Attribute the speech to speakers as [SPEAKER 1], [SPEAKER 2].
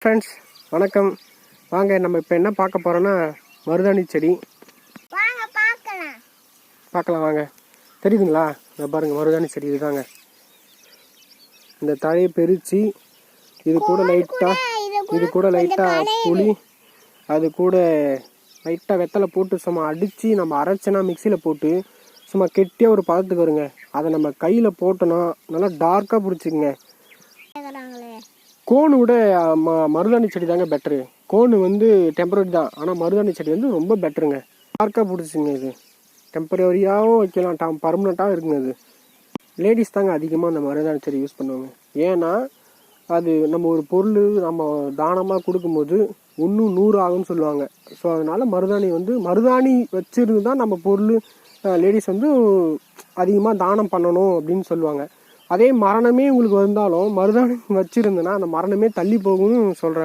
[SPEAKER 1] Friends, வணக்கம். வாங்க, நம்ம இப்போ என்ன பார்க்க போகிறோன்னா மருதாணி செடி பார்க்கலாம். வாங்க, தெரியுதுங்களா? இதை பாருங்கள், மருதாணி செடி இதுதாங்க. இந்த தழையை பிரித்து இது கூட லைட்டாக புளி, அது கூட லைட்டாக வெத்தலை போட்டு சும்மா அடித்து நம்ம அரைச்சனா மிக்சியில் போட்டு சும்மா கெட்டியாக ஒரு பதத்துக்கு வருங்க. அதை நம்ம கையில் போட்டோன்னா நல்லா டார்க்காக பிடிச்சிக்குங்க. கோனு விட மருதாணி செடி தாங்க பெட்ரு. கோனு வந்து டெம்பரரி தான், ஆனால் மருதாணி செடி வந்து ரொம்ப பெட்டருங்க. டார்க்காக பிடிச்சிங்க. இது டெம்பரரியாகவும் வைக்கலாம், பர்மனெண்ட்டாகவும் இருக்குங்க. இது லேடிஸ் தாங்க அதிகமாக அந்த மருதாணி செடி யூஸ் பண்ணுவாங்க. ஏன்னா அது நம்ம ஒரு பொருள் நம்ம தானமாக கொடுக்கும்போது இன்னும் 100 ஆகும்னு சொல்லுவாங்க. ஸோ அதனால் மருதாணி வச்சுருந்து தான் நம்ம பொருள் லேடிஸ் வந்து அதிகமாக தானம் பண்ணணும் அப்படின்னு சொல்லுவாங்க. அதே மரணமே உங்களுக்கு வந்தாலும் மருதாணி வச்சுருந்தேன்னா அந்த மரணமே தள்ளி போகும்னு சொல்கிறாங்க.